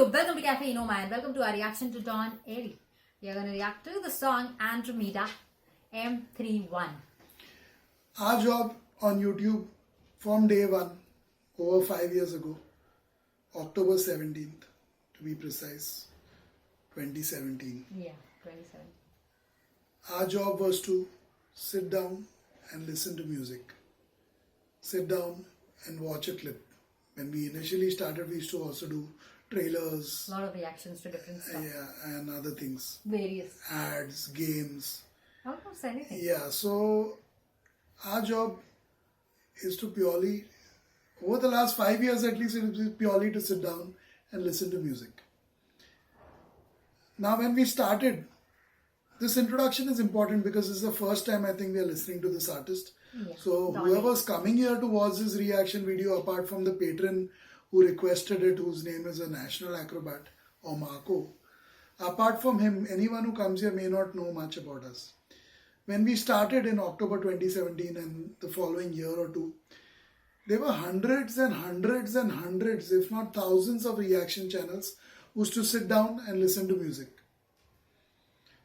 YouTube, welcome to Cafe Enoma and welcome to our reaction to Dawn AIREY. We are going to react to the song Andromeda, M31. Our job on YouTube from day one, over 5 years ago, October 17th to be precise, 2017. Yeah, 27. Our job was to sit down and listen to music. Sit down and watch a clip. When we initially started, we used to also do trailers. A lot of reactions to different stuff. Yeah, and other things. Various. Ads, games. Almost anything. Yeah, so our job is to purely, over the last 5 years at least, it is purely to sit down and listen to music. Now when we started, this introduction is important because this is the first time I think we are listening to this artist. Yeah, so whoever's coming here to watch this reaction video, apart from the patron who requested it, whose name is a national acrobat, or Marco, apart from him, anyone who comes here may not know much about us. When we started in October 2017 and the following year or two, there were hundreds and hundreds and hundreds, if not thousands of reaction channels who used to sit down and listen to music.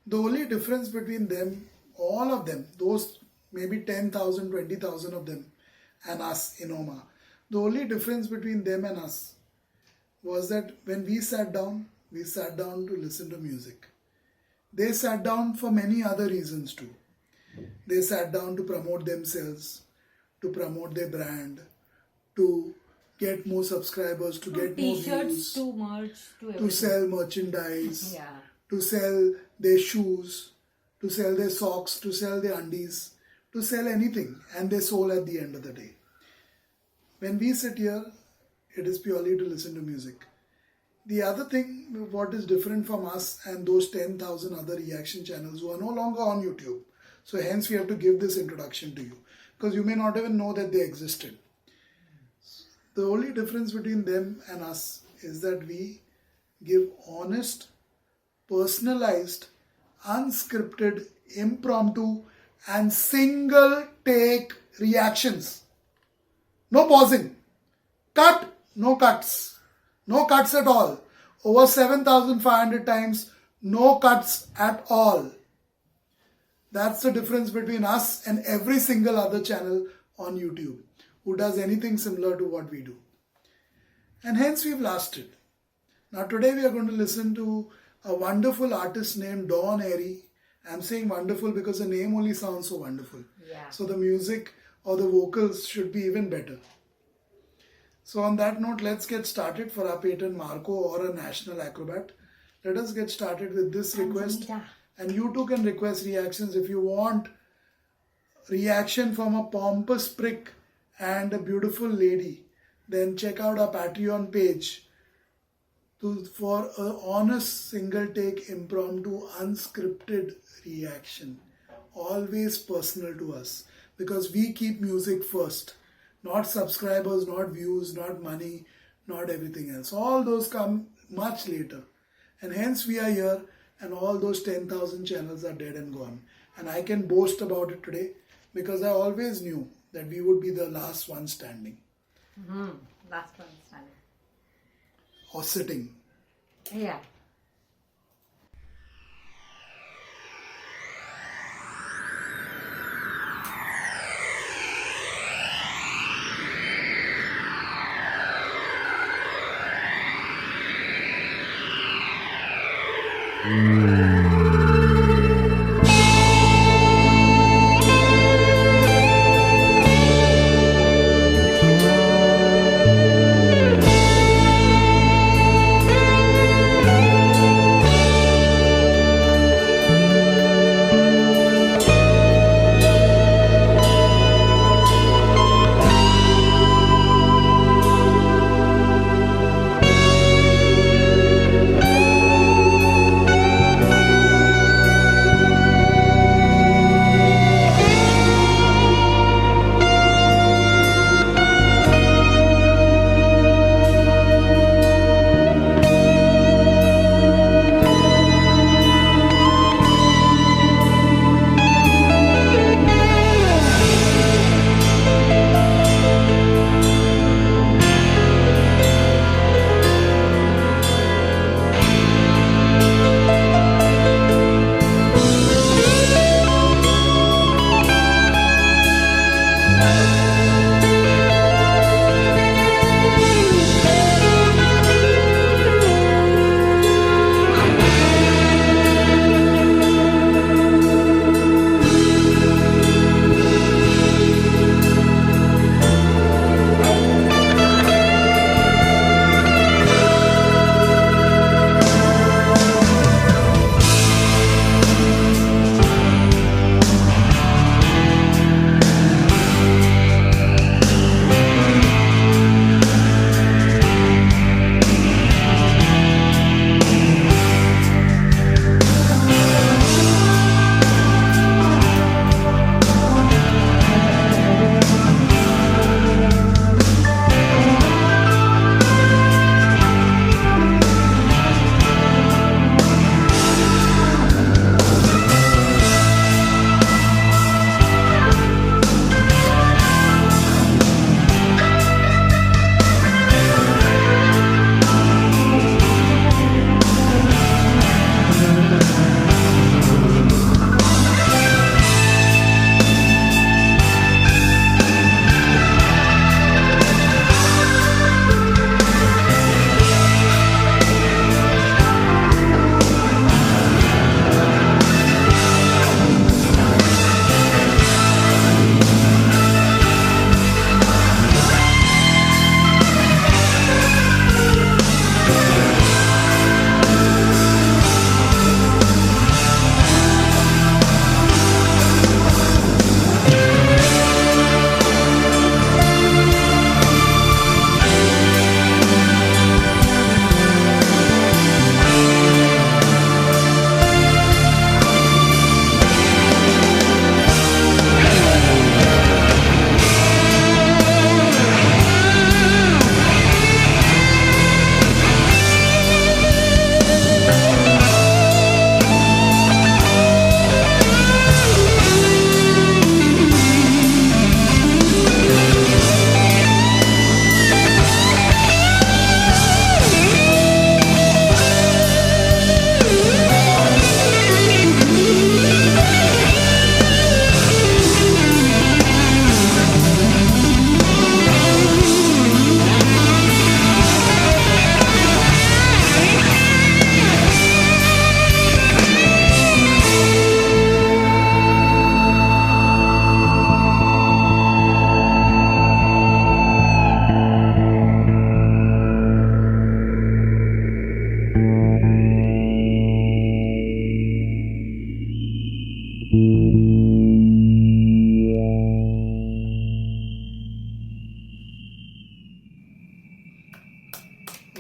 The only difference between them, all of them, those maybe 10,000, 20,000 of them, and us, Enoma, the only difference between them and us was that when we sat down to listen to music. They sat down for many other reasons too. They sat down to promote themselves, to promote their brand, to get more subscribers, to get more views, to merch, to sell merchandise, yeah, to sell their shoes, to sell their socks, to sell their undies, to sell anything and their soul at the end of the day. When we sit here, it is purely to listen to music. The other thing, what is different from us and those 10,000 other reaction channels who are no longer on YouTube. So hence we have to give this introduction to you because you may not even know that they existed. The only difference between them and us is that we give honest, personalized, unscripted, impromptu and single take reactions. No pausing. Cut. No cuts. No cuts at all. Over 7,500 times, no cuts at all. That's the difference between us and every single other channel on YouTube who does anything similar to what we do. And hence we've lasted. Now today we are going to listen to a wonderful artist named Dawn AIREY. I'm saying wonderful because the name only sounds so wonderful. Yeah. So the music or the vocals should be even better. So on that note, let's get started for our patron Marco or a national acrobat. Let us get started with this request. Andromeda. And you too can request reactions if you want reaction from a pompous prick and a beautiful lady. Then check out our Patreon page for an honest single take impromptu unscripted reaction. Always personal to us because we keep music first. Not subscribers, not views, not money, not everything else. All those come much later. And hence we are here and all those 10,000 channels are dead and gone. And I can boast about it today because I always knew that we would be the last one standing. Last one standing. Or sitting. Yeah.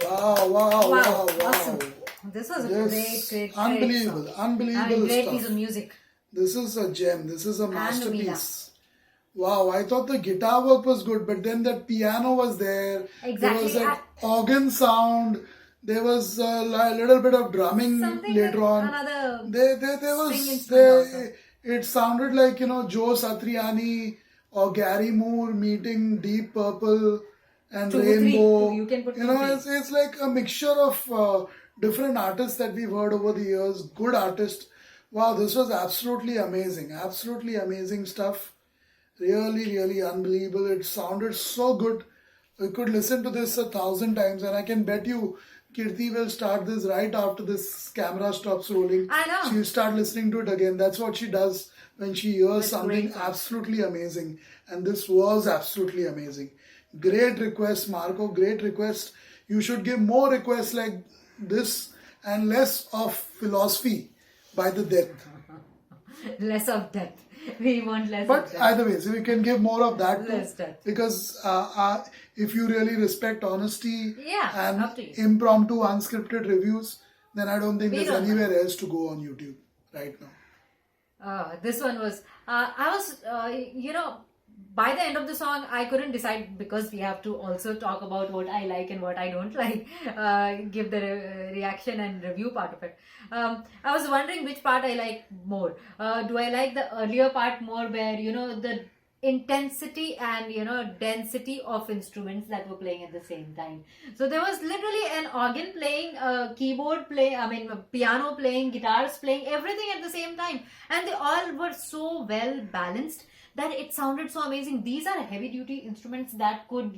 Wow. Awesome. This was a great Unbelievable, song. unbelievable Great stuff. piece of music. This is a gem. This is a Andromeda. masterpiece. Wow, I thought the guitar work was good, but then that piano was there. Exactly. There was that organ sound. There was a little bit of drumming Something later with on. another There string was instrument also. it sounded like Joe Satriani or Gary Moore meeting Deep Purple and Rainbow. You can put two, three. It's like a mixture of different artists that we've heard over the years. Good artists. Wow, this was absolutely amazing. Absolutely amazing stuff. Really unbelievable. It sounded so good. We could listen to this 1,000 times, and I can bet you Kirti will start this right after this camera stops rolling. I know. She'll start listening to it again. That's what she does when she hears That's something great. absolutely amazing. And this was absolutely amazing. Great request, Marco. Great request. You should give more requests like this and less of philosophy by the death. Less of depth. We want less of But depth. either way, so we can give more of that Less too. depth. Because if you really respect honesty and up to you. impromptu unscripted reviews, then I don't think We there's don't anywhere else to go on YouTube right now. This one was, I was, by the end of the song, I couldn't decide because we have to also talk about what I like and what I don't like, give the reaction and review part of it. I was wondering which part I like more. Do I like the earlier part more where, the intensity and density of instruments that were playing at the same time. So there was literally an organ playing, keyboard playing, piano playing, guitars playing, everything at the same time, and they all were so well balanced that it sounded so amazing. These are heavy duty instruments that could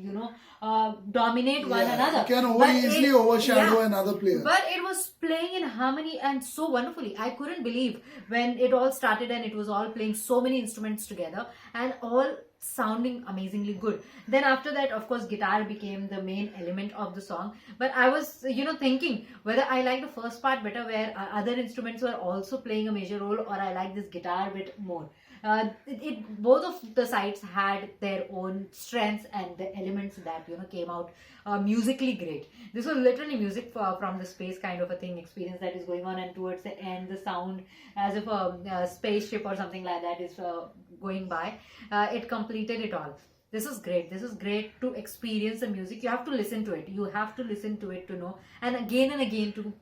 dominate one another. It can easily overshadow another player. But it was playing in harmony and so wonderfully. I couldn't believe when it all started and it was all playing so many instruments together and all sounding amazingly good. Then after that, of course, guitar became the main element of the song. But I was, thinking whether I like the first part better where other instruments were also playing a major role, or I like this guitar bit more. Both of the sides had their own strengths and the elements that came out musically great. This was literally music from the space kind of a thing experience that is going on, and towards the end the sound as if a spaceship or something like that is going by. It completed it all. This is great. This is great to experience the music. You have to listen to it. You have to listen to it to know, and again to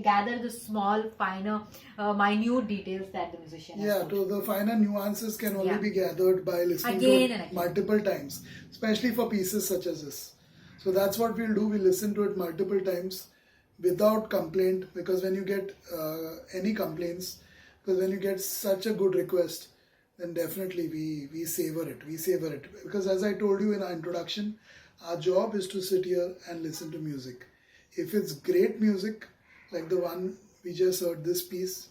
gather the small, finer, minute details that the musician has put. To the finer nuances can only be gathered by listening Again to and it again. multiple times, especially for pieces such as this. So that's what we'll do. We'll listen to it multiple times without complaint, because when you get any complaints, because when you get such a good request, then definitely we savor it. We savor it. Because as I told you in our introduction, our job is to sit here and listen to music. If it's great music, like the one we just heard, this piece,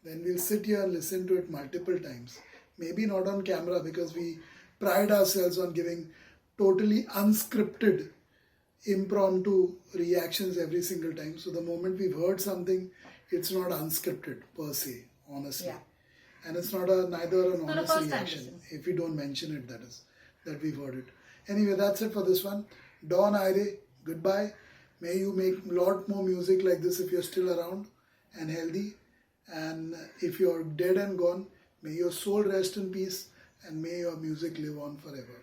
then we'll sit here and listen to it multiple times. Maybe not on camera, because we pride ourselves on giving totally unscripted, impromptu reactions every single time. So the moment we've heard something, it's not unscripted per se, honestly. Yeah. And it's not neither an not a honest first time reaction listen. if we don't mention it, that we've heard it. Anyway, that's it for this one. Don AIREY, goodbye. May you make a lot more music like this if you're still around and healthy. And if you're dead and gone, may your soul rest in peace and may your music live on forever.